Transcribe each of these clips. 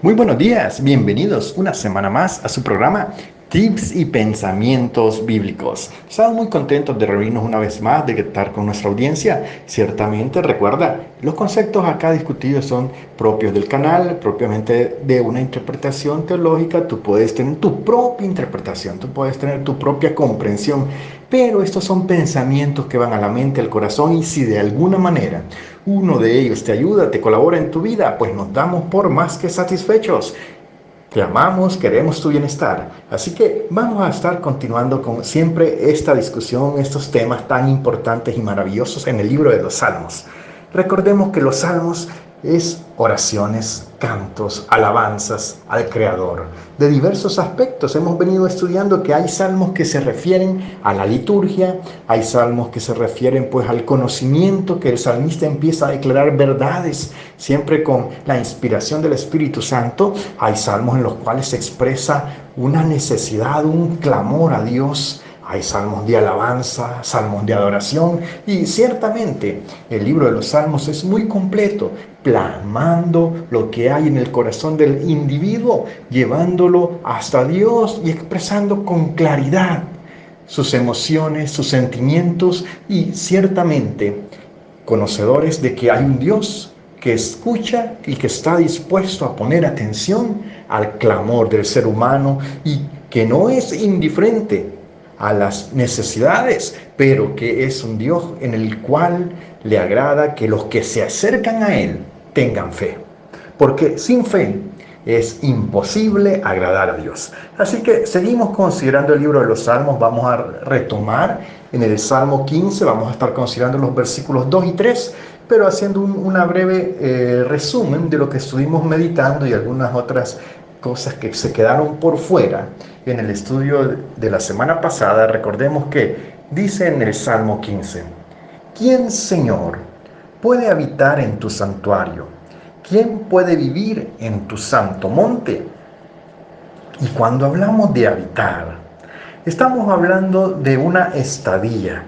Muy buenos días, bienvenidos una semana más a su programa Tips y Pensamientos Bíblicos. Estamos muy contentos de reunirnos una vez más, de estar con nuestra audiencia. Ciertamente, recuerda, los conceptos acá discutidos son propios del canal, propiamente de una interpretación teológica. Tú puedes tener tu propia interpretación, tú puedes tener tu propia comprensión, pero estos son pensamientos que van a la mente, al corazón, y si de alguna manera uno de ellos te ayuda, te colabora en tu vida, pues nos damos por más que satisfechos. Te amamos, queremos tu bienestar. Así que vamos a estar continuando con siempre esta discusión, estos temas tan importantes y maravillosos en el libro de los Salmos. Recordemos que los Salmos es oraciones, cantos, alabanzas al Creador. De diversos aspectos hemos venido estudiando que hay salmos que se refieren a la liturgia, hay salmos que se refieren pues al conocimiento, que el salmista empieza a declarar verdades siempre con la inspiración del Espíritu Santo. Hay salmos en los cuales se expresa una necesidad, un clamor a Dios. Hay salmos de alabanza, salmos de adoración, y ciertamente el libro de los salmos es muy completo, plasmando lo que hay en el corazón del individuo, llevándolo hasta Dios y expresando con claridad sus emociones, sus sentimientos, y ciertamente conocedores de que hay un Dios que escucha y que está dispuesto a poner atención al clamor del ser humano y que no es indiferente a las necesidades, pero que es un Dios en el cual le agrada que los que se acercan a Él tengan fe. Porque sin fe es imposible agradar a Dios. Así que seguimos considerando el libro de los Salmos. Vamos a retomar en el Salmo 15, vamos a estar considerando los versículos 2 y 3, pero haciendo una breve resumen de lo que estuvimos meditando y algunas otras cosas que se quedaron por fuera en el estudio de la semana pasada. Recordemos que dice en el Salmo 15: ¿Quién, Señor, puede habitar en tu santuario? ¿Quién puede vivir en tu santo monte? Y cuando hablamos de habitar, estamos hablando de una estadía.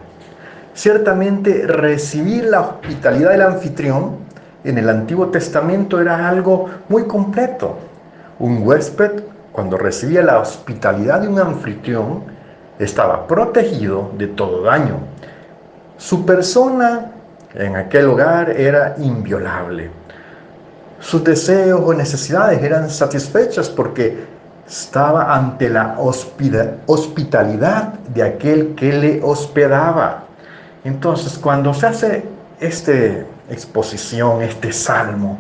Ciertamente, recibir la hospitalidad del anfitrión en el Antiguo Testamento era algo muy completo. Un huésped, cuando recibía la hospitalidad de un anfitrión, estaba protegido de todo daño. Su persona en aquel hogar era inviolable. Sus deseos o necesidades eran satisfechas porque estaba ante la hospitalidad de aquel que le hospedaba. Entonces, cuando se hace esta exposición, este salmo,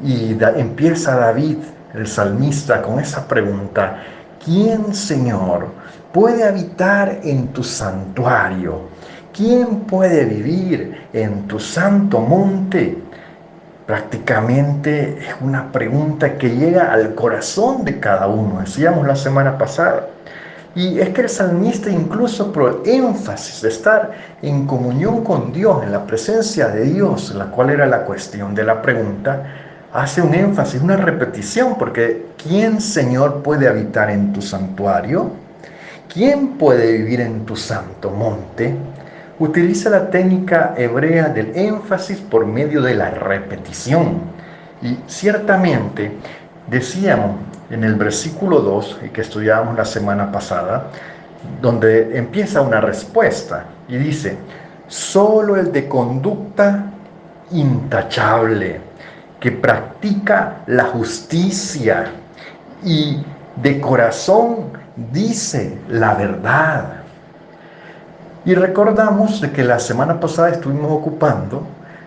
y empieza David, el salmista, con esa pregunta: ¿quién, Señor, puede habitar en tu santuario? ¿Quién puede vivir en tu santo monte? Prácticamente es una pregunta que llega al corazón de cada uno, decíamos la semana pasada. Y es que el salmista, incluso por el énfasis de estar en comunión con Dios, en la presencia de Dios, en la cual era la cuestión de la pregunta, hace un énfasis, una repetición, porque ¿quién, Señor, puede habitar en tu santuario? ¿Quién puede vivir en tu santo monte? Utiliza la técnica hebrea del énfasis por medio de la repetición. Y ciertamente, decíamos en el versículo 2, que estudiábamos la semana pasada, donde empieza una respuesta y dice: solo el de conducta intachable, que practica la justicia y de corazón dice la verdad. Y recordamos de que la semana pasada estuvimos ocupando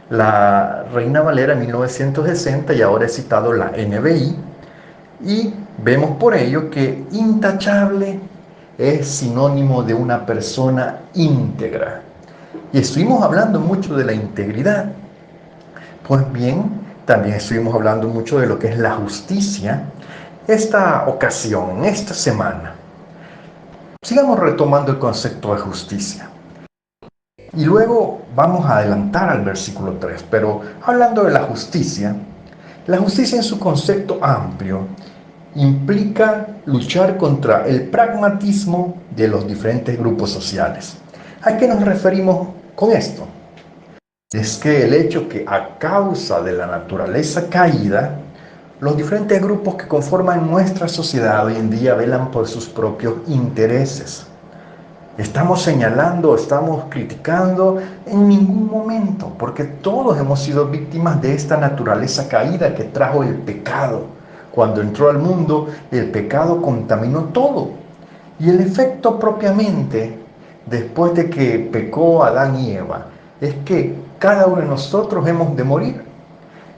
la Reina Valera 1960 y ahora he citado la NBI, y vemos por ello que intachable es sinónimo de una persona íntegra. Y estuvimos hablando mucho de la integridad. Pues bien, también estuvimos hablando mucho de lo que es la justicia. Esta ocasión, esta semana, sigamos retomando el concepto de justicia. Y luego vamos a adelantar al versículo 3, pero hablando de la justicia en su concepto amplio implica luchar contra el pragmatismo de los diferentes grupos sociales. ¿A qué nos referimos con esto? Es que el hecho que a causa de la naturaleza caída, Los diferentes grupos que conforman nuestra sociedad hoy en día velan por sus propios intereses. Estamos señalando, estamos criticando en ningún momento, porque todos hemos sido víctimas de esta naturaleza caída que trajo el pecado. Cuando entró al mundo, el pecado contaminó todo. Y el efecto propiamente, después de que pecó Adán y Eva, es que cada uno de nosotros hemos de morir.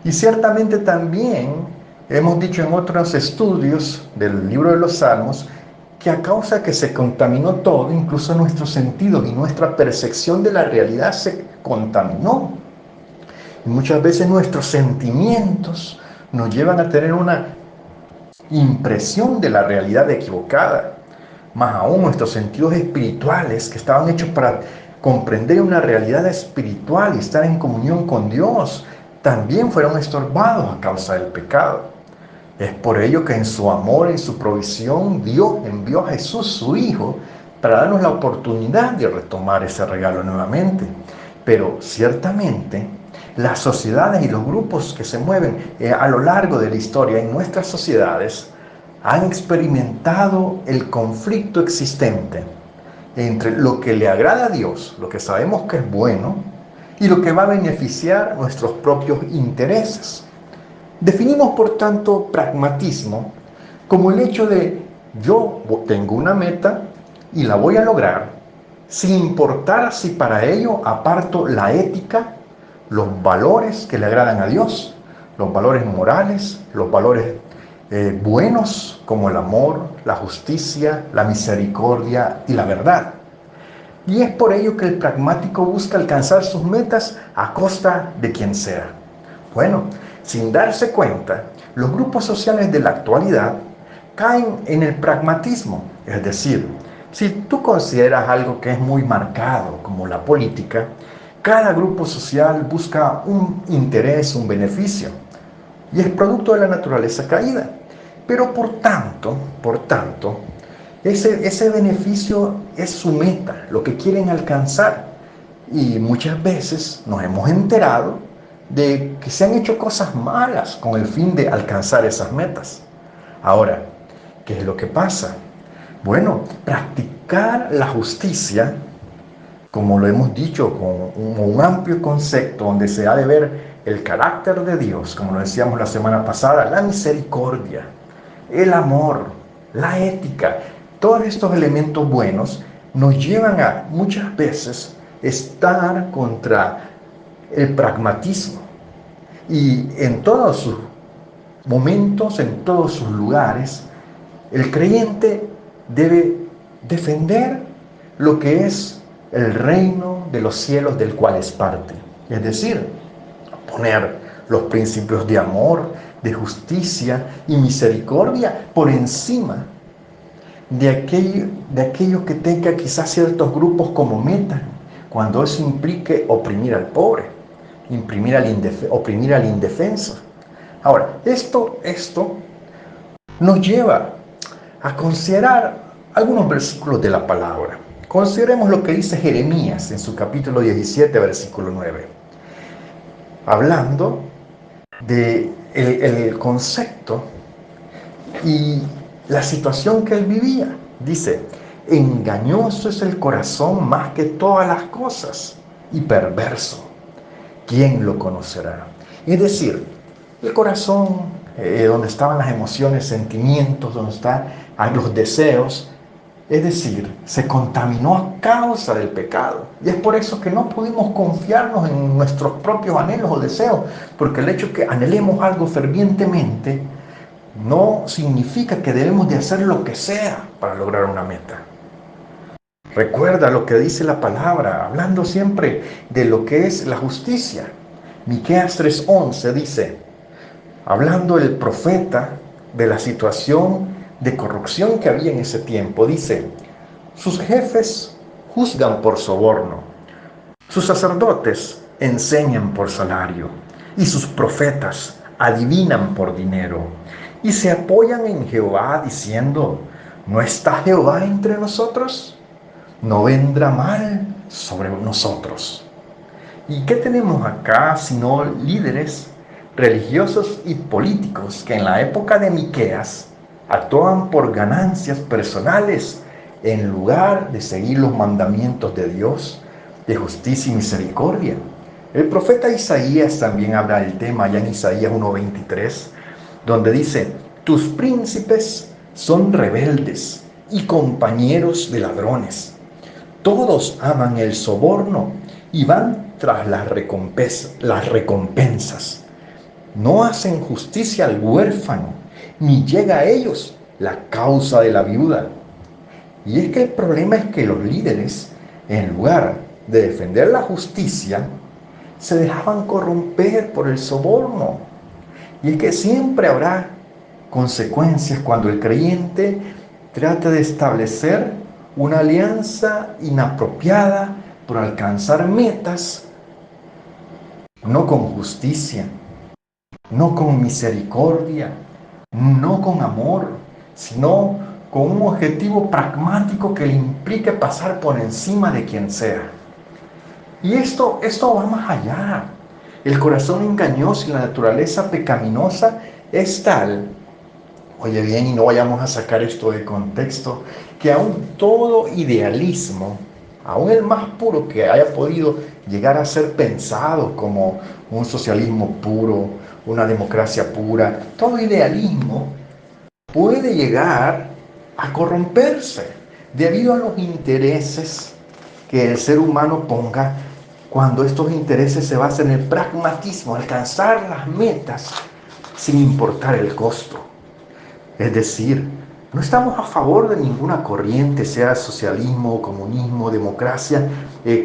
Y ciertamente también hemos dicho en otros estudios del libro de los Salmos que a causa que se contaminó todo, incluso nuestros sentidos y nuestra percepción de la realidad se contaminó. Y muchas veces nuestros sentimientos nos llevan a tener una impresión de la realidad equivocada. Más aún nuestros sentidos espirituales que estaban hechos para comprender una realidad espiritual y estar en comunión con Dios, también fueron estorbados a causa del pecado. Es por ello que en su amor, en su provisión, Dios envió a Jesús, su Hijo, para darnos la oportunidad de retomar ese regalo nuevamente. Pero ciertamente, las sociedades y los grupos que se mueven a lo largo de la historia en nuestras sociedades han experimentado el conflicto existente entre lo que le agrada a Dios, lo que sabemos que es bueno, y lo que va a beneficiar nuestros propios intereses. Definimos, por tanto, pragmatismo como el hecho de yo tengo una meta y la voy a lograr, sin importar si para ello aparto la ética, los valores que le agradan a Dios, los valores morales, los valores buenos como el amor, la justicia, la misericordia y la verdad. Y es por ello que el pragmático busca alcanzar sus metas a costa de quien sea. Bueno, sin darse cuenta, los grupos sociales de la actualidad caen en el pragmatismo. Es decir, si tú consideras algo que es muy marcado, como la política, cada grupo social busca un interés, un beneficio, y es producto de la naturaleza caída. Pero por tanto, ese beneficio es su meta, lo que quieren alcanzar. Y muchas veces nos hemos enterado de que se han hecho cosas malas con el fin de alcanzar esas metas. Ahora, ¿qué es lo que pasa? Bueno, practicar la justicia, como lo hemos dicho, con un amplio concepto donde se ha de ver el carácter de Dios, como lo decíamos la semana pasada, la misericordia, el amor, la ética, todos estos elementos buenos nos llevan a muchas veces estar contra el pragmatismo. Y en todos sus momentos, en todos sus lugares, el creyente debe defender lo que es el reino de los cielos del cual es parte. Es decir, poner los principios de amor, de justicia y misericordia por encima de aquello que tenga quizás ciertos grupos como meta, cuando eso implique oprimir al pobre, oprimir al indefenso. Ahora, esto nos lleva a considerar algunos versículos de la palabra. Consideremos lo que dice Jeremías en su capítulo 17, versículo 9, hablando de el concepto y la situación que él vivía. Dice, engañoso es el corazón más que todas las cosas y perverso. ¿Quién lo conocerá? Es decir, el corazón, donde estaban las emociones, sentimientos, donde están los deseos, es decir, se contaminó a causa del pecado. Y es por eso que no pudimos confiarnos en nuestros propios anhelos o deseos, porque el hecho que anhelemos algo fervientemente no significa que debemos de hacer lo que sea para lograr una meta. Recuerda lo que dice la palabra, hablando siempre de lo que es la justicia. Miqueas 3:11 dice, hablando el profeta de la situación de corrupción que había en ese tiempo, dice, sus jefes juzgan por soborno, sus sacerdotes enseñan por salario, y sus profetas adivinan por dinero, y se apoyan en Jehová diciendo, ¿no está Jehová entre nosotros? No vendrá mal sobre nosotros. ¿Y qué tenemos acá sino líderes religiosos y políticos que en la época de Miqueas actuaban por ganancias personales en lugar de seguir los mandamientos de Dios, de justicia y misericordia. El profeta Isaías también habla del tema allá en Isaías 1:23, donde dice: tus príncipes son rebeldes y compañeros de ladrones. Todos aman el soborno y van tras las recompensas. No hacen justicia al huérfano, ni llega a ellos la causa de la viuda. Y es que el problema es que los líderes, en lugar de defender la justicia, se dejaban corromper por el soborno. Y es que siempre habrá consecuencias cuando el creyente trata de establecer una alianza inapropiada por alcanzar metas, no con justicia, no con misericordia, no con amor, sino con un objetivo pragmático que le implique pasar por encima de quien sea. Y esto va más allá. El corazón engañoso y la naturaleza pecaminosa es tal, oye bien, y no vayamos a sacar esto de contexto, que aún todo idealismo, aún el más puro que haya podido llegar a ser pensado como un socialismo puro, una democracia pura, todo idealismo puede llegar a corromperse debido a los intereses que el ser humano ponga, cuando estos intereses se basan en el pragmatismo, alcanzar las metas sin importar el costo. Es decir, no estamos a favor de ninguna corriente, sea socialismo, comunismo, democracia,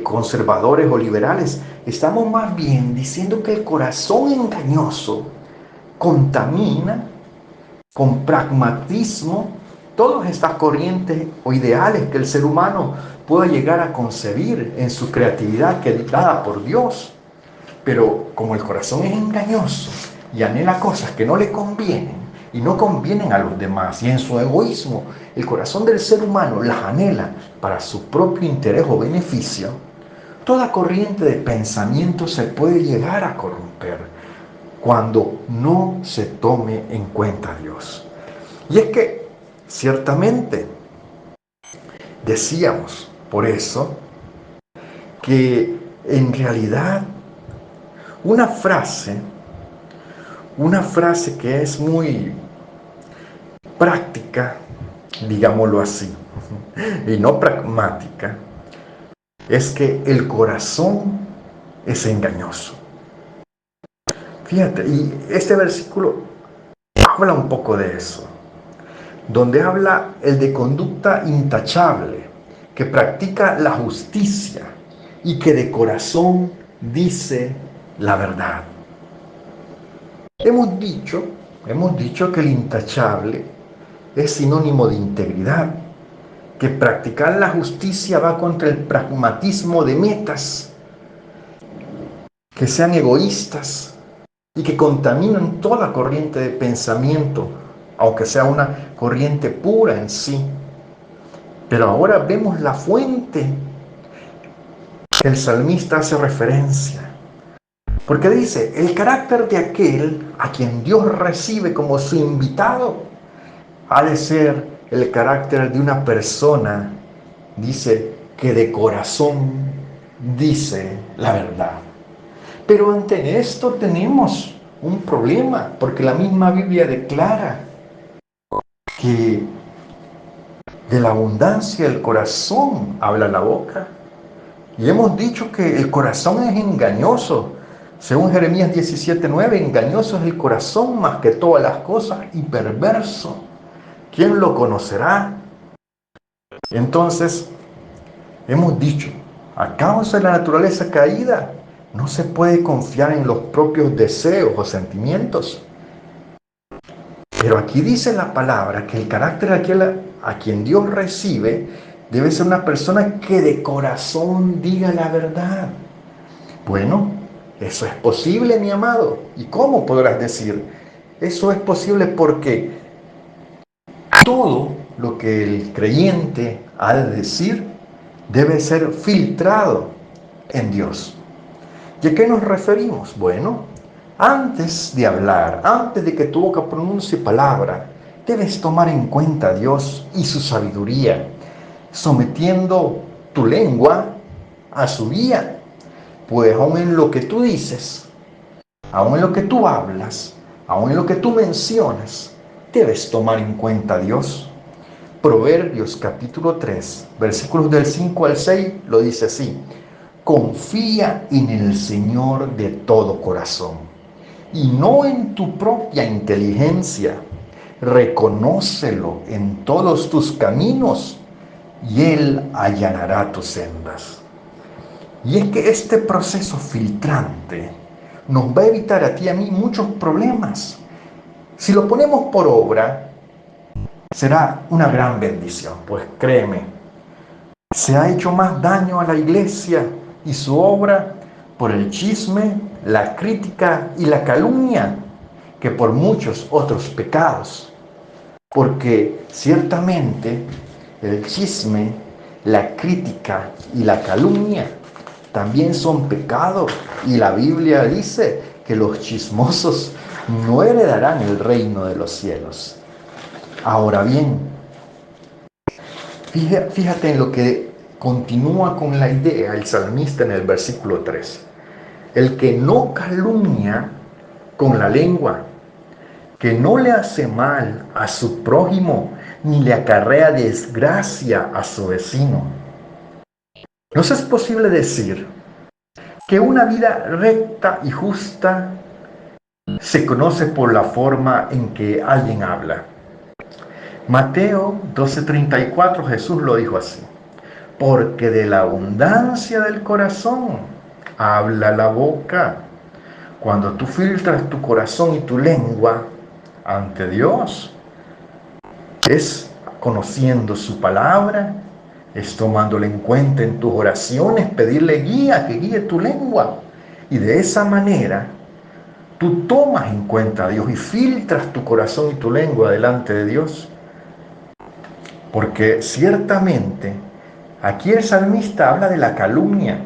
conservadores o liberales. Estamos más bien diciendo que el corazón engañoso contamina con pragmatismo todas estas corrientes o ideales que el ser humano pueda llegar a concebir en su creatividad que es dada por Dios. Pero como el corazón es engañoso y anhela cosas que no le convienen y no convienen a los demás, y en su egoísmo el corazón del ser humano las anhela para su propio interés o beneficio, toda corriente de pensamiento se puede llegar a corromper cuando no se tome en cuenta a Dios. Y es que, ciertamente, decíamos por eso que en realidad una frase que es muy práctica, digámoslo así, y no pragmática, es que el corazón es engañoso. Fíjate, y este versículo habla un poco de eso, donde habla el de conducta intachable, que practica la justicia y que de corazón dice la verdad. Hemos dicho que el intachable es sinónimo de integridad, que practicar la justicia va contra el pragmatismo de metas que sean egoístas y que contaminan toda corriente de pensamiento, aunque sea una corriente pura en sí. Pero ahora vemos la fuente que el salmista hace referencia. Porque dice, el carácter de aquel a quien Dios recibe como su invitado ha de ser el carácter de una persona, dice, que de corazón dice la verdad. Pero ante esto tenemos un problema, porque la misma Biblia declara que de la abundancia del corazón habla la boca. Y hemos dicho que el corazón es engañoso. Según Jeremías 17:9, engañoso es el corazón más que todas las cosas y perverso. ¿Quién lo conocerá? Entonces, hemos dicho, a causa de la naturaleza caída, no se puede confiar en los propios deseos o sentimientos. Pero aquí dice la palabra que el carácter de aquel a quien Dios recibe debe ser una persona que de corazón diga la verdad. Bueno, eso es posible, mi amado. ¿Y cómo podrás decir? Eso es posible porque todo lo que el creyente ha de decir debe ser filtrado en Dios. ¿Y a qué nos referimos? Bueno, Antes de hablar, antes de que tu boca pronuncie palabra, debes tomar en cuenta a Dios y su sabiduría, sometiendo tu lengua a su guía. Pues aun en lo que tú dices, aun en lo que tú hablas, aun en lo que tú mencionas, debes tomar en cuenta a Dios. Proverbios capítulo 3, versículos del 5 al 6, lo dice así: confía en el Señor de todo corazón y no en tu propia inteligencia. Reconócelo en todos tus caminos y Él allanará tus sendas. Y es que este proceso filtrante nos va a evitar a ti y a mí muchos problemas. Si lo ponemos por obra, será una gran bendición, pues créeme, se ha hecho más daño a la iglesia y su obra por el chisme, la crítica y la calumnia que por muchos otros pecados. Porque ciertamente el chisme, la crítica y la calumnia también son pecados. Y la Biblia dice que los chismosos no heredarán el reino de los cielos. Ahora bien, fíjate en lo que continúa con la idea el salmista en el versículo 3. El que no calumnia con la lengua, que no le hace mal a su prójimo, ni le acarrea desgracia a su vecino. ¿Nos es posible decir que una vida recta y justa se conoce por la forma en que alguien habla? Mateo 12:34, Jesús lo dijo así: porque de la abundancia del corazón habla la boca. Cuando tú filtras tu corazón y tu lengua ante Dios, es conociendo su palabra, es tomándole en cuenta en tus oraciones, pedirle guía, que guíe tu lengua. Y de esa manera, tú tomas en cuenta a Dios y filtras tu corazón y tu lengua delante de Dios. Porque ciertamente, aquí el salmista habla de la calumnia.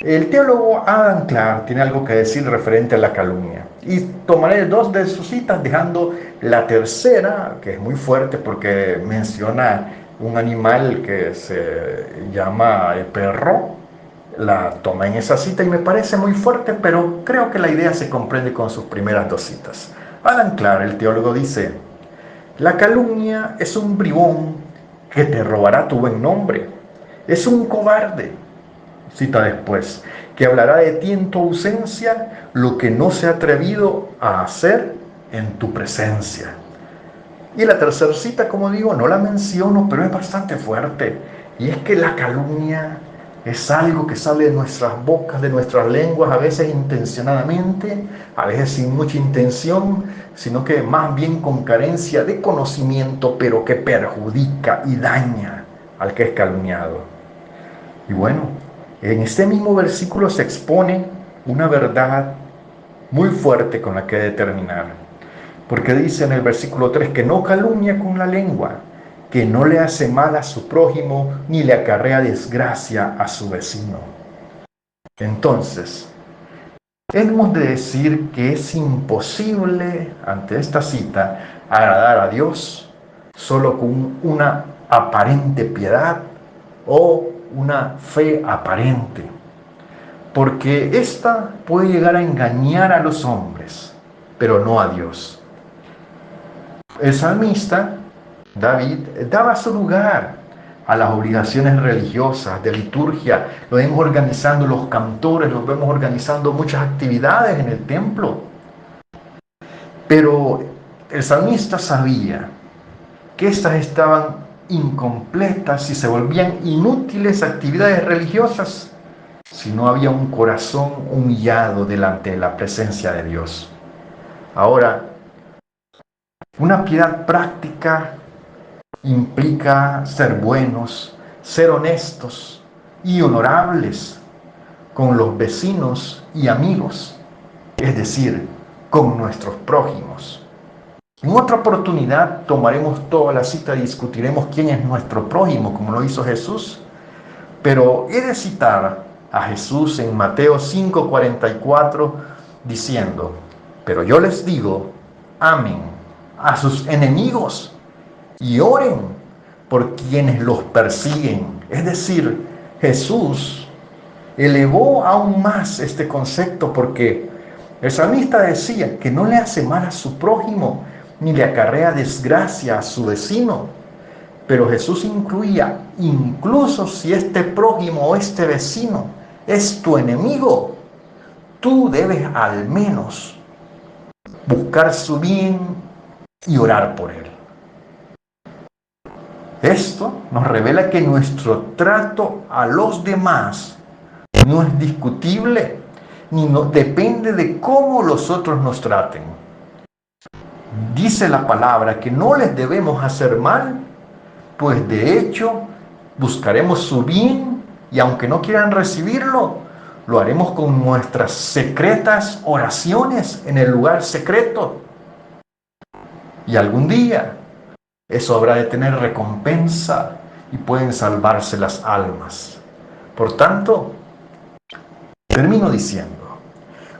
El teólogo Adam Clarke tiene algo que decir referente a la calumnia. Y tomaré dos de sus citas, dejando la tercera, que es muy fuerte porque menciona un animal que se llama perro. La toma en esa cita y me parece muy fuerte, pero creo que la idea se comprende con sus primeras dos citas. Adam Clarke, el teólogo, dice: la calumnia es un bribón que te robará tu buen nombre. Es un cobarde, cita después, que hablará de ti en tu ausencia lo que no se ha atrevido a hacer en tu presencia. Y la tercera cita, como digo, no la menciono, pero es bastante fuerte. Y es que la calumnia es algo que sale de nuestras bocas, de nuestras lenguas, a veces intencionadamente, a veces sin mucha intención, sino que más bien con carencia de conocimiento, pero que perjudica y daña al que es calumniado. Y bueno, en este mismo versículo se expone una verdad muy fuerte con la que determinar. Porque dice en el versículo 3 que no calumnia con la lengua, que no le hace mal a su prójimo, ni le acarrea desgracia a su vecino. Entonces, hemos de decir que es imposible, ante esta cita, agradar a Dios solo con una aparente piedad o una fe aparente, porque ésta puede llegar a engañar a los hombres, pero no a Dios. El salmista, David, daba su lugar a las obligaciones religiosas, de liturgia. Lo vemos organizando los cantores, lo vemos organizando muchas actividades en el templo. Pero el salmista sabía que estas estaban incompletas y se volvían inútiles actividades religiosas si no había un corazón humillado delante de la presencia de Dios. Ahora, una piedad práctica implica ser buenos, ser honestos y honorables con los vecinos y amigos, es decir, con nuestros prójimos. En otra oportunidad tomaremos toda la cita y discutiremos quién es nuestro prójimo, como lo hizo Jesús. Pero he de citar a Jesús en Mateo 5:44 diciendo: Pero yo les digo, amen a sus enemigos y oren por quienes los persiguen. Es decir, Jesús elevó aún más este concepto porque el salmista decía que no le hace mal a su prójimo ni le acarrea desgracia a su vecino. Pero Jesús incluía, incluso si este prójimo o este vecino es tu enemigo, tú debes al menos buscar su bien y orar por él. Esto nos revela que nuestro trato a los demás no es discutible ni depende de cómo los otros nos traten. Dice la palabra que no les debemos hacer mal, pues de hecho buscaremos su bien y aunque no quieran recibirlo, lo haremos con nuestras secretas oraciones en el lugar secreto. Y algún día eso habrá de tener recompensa y pueden salvarse las almas. Por tanto, termino diciendo,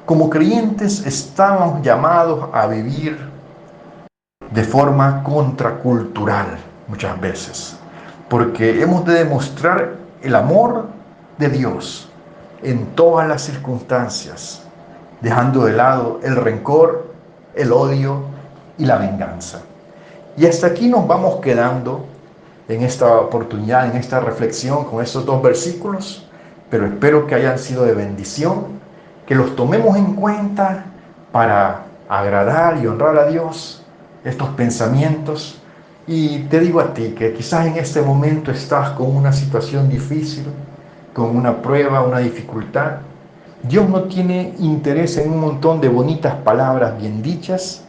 como creyentes estamos llamados a vivir de forma contracultural muchas veces, porque hemos de demostrar el amor de Dios en todas las circunstancias, dejando de lado el rencor, el odio y la venganza. Y hasta aquí nos vamos quedando en esta oportunidad, en esta reflexión con estos 2 versículos, pero espero que hayan sido de bendición, que los tomemos en cuenta para agradar y honrar a Dios, estos pensamientos. Y te digo a ti que quizás en este momento estás con una situación difícil, con una prueba, una dificultad. Dios no tiene interés en un montón de bonitas palabras bien dichas,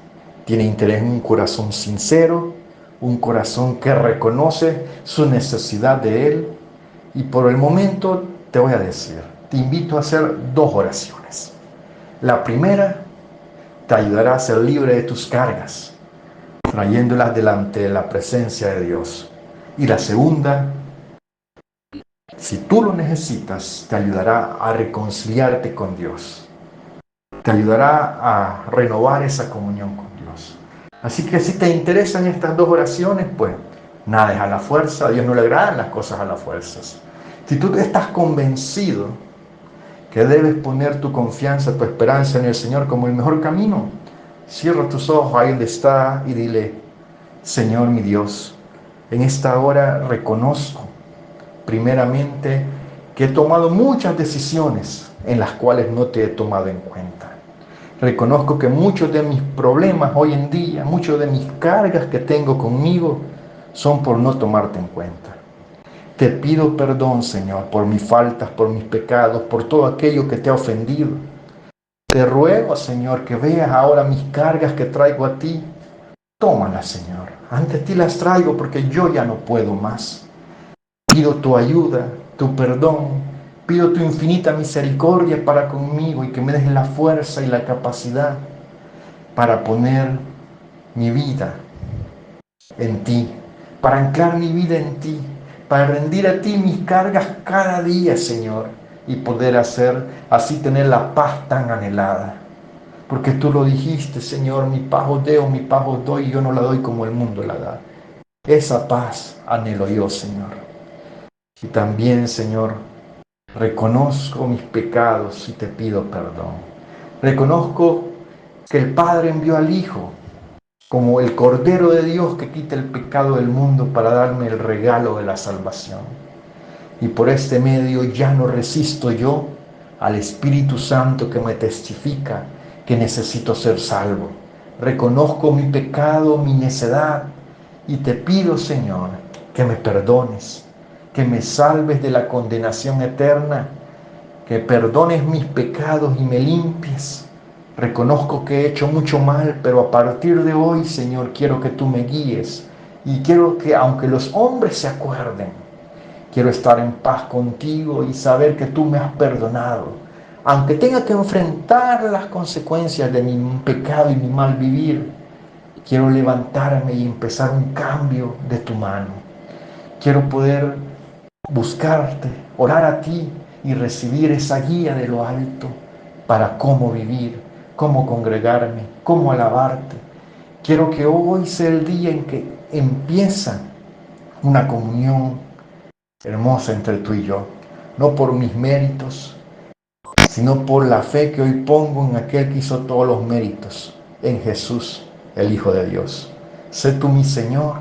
tiene interés en un corazón sincero, un corazón que reconoce su necesidad de Él. Y por el momento te voy a decir, te invito a hacer 2 oraciones. La primera te ayudará a ser libre de tus cargas, trayéndolas delante de la presencia de Dios. Y la segunda, si tú lo necesitas, te ayudará a reconciliarte con Dios. Te ayudará a renovar esa comunión con Dios. Así que si te interesan estas 2 oraciones, pues nada es a la fuerza. A Dios no le agradan las cosas a las fuerzas. Si tú estás convencido que debes poner tu confianza, tu esperanza en el Señor como el mejor camino, cierra tus ojos ahí donde está y dile, Señor mi Dios, en esta hora reconozco primeramente que he tomado muchas decisiones en las cuales no te he tomado en cuenta. Reconozco que muchos de mis problemas hoy en día, muchos de mis cargas que tengo conmigo, son por no tomarte en cuenta. Te pido perdón, Señor, por mis faltas, por mis pecados, por todo aquello que te ha ofendido. Te ruego, Señor, que veas ahora mis cargas que traigo a ti. Tómalas, Señor. Ante ti las traigo porque yo ya no puedo más. Pido tu ayuda, tu perdón. Pido tu infinita misericordia para conmigo y que me des la fuerza y la capacidad para poner mi vida en ti, para anclar mi vida en ti, para rendir a ti mis cargas cada día, Señor, y poder hacer así tener la paz tan anhelada. Porque tú lo dijiste, Señor, mi paz os deo, mi paz os doy, y yo no la doy como el mundo la da. Esa paz anhelo yo, Señor. Y también, Señor, reconozco mis pecados y te pido perdón. Reconozco que el Padre envió al Hijo como el Cordero de Dios que quita el pecado del mundo para darme el regalo de la salvación. Y por este medio ya no resisto yo al Espíritu Santo que me testifica que necesito ser salvo. Reconozco mi pecado, mi necedad, y te pido, Señor, que me perdones, que me salves de la condenación eterna, que perdones mis pecados y me limpies. Reconozco que he hecho mucho mal, pero a partir de hoy, Señor, quiero que tú me guíes y quiero que, aunque los hombres se acuerden, quiero estar en paz contigo y saber que tú me has perdonado. Aunque tenga que enfrentar las consecuencias de mi pecado y mi mal vivir, quiero levantarme y empezar un cambio de tu mano. Quiero poder buscarte, orar a ti y recibir esa guía de lo alto para cómo vivir, cómo congregarme, cómo alabarte. Quiero que hoy sea el día en que empieza una comunión hermosa entre tú y yo, no por mis méritos, sino por la fe que hoy pongo en aquel que hizo todos los méritos, en Jesús, el Hijo de Dios. Sé tú mi Señor,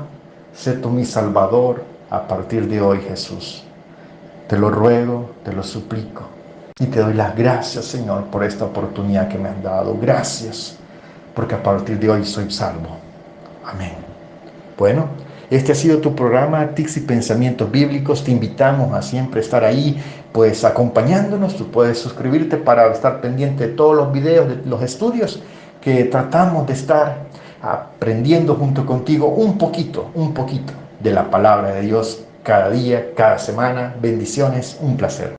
sé tú mi Salvador a partir de hoy, Jesús. Te lo ruego, te lo suplico y te doy las gracias, Señor, por esta oportunidad que me han dado. Gracias, porque a partir de hoy soy salvo. Amén. Bueno, este ha sido tu programa Tics y Pensamientos Bíblicos. Te invitamos a siempre estar ahí, pues acompañándonos. Tú puedes suscribirte para estar pendiente de todos los videos, de los estudios que tratamos de estar aprendiendo junto contigo un poquito de la palabra de Dios cada día, cada semana. Bendiciones, un placer.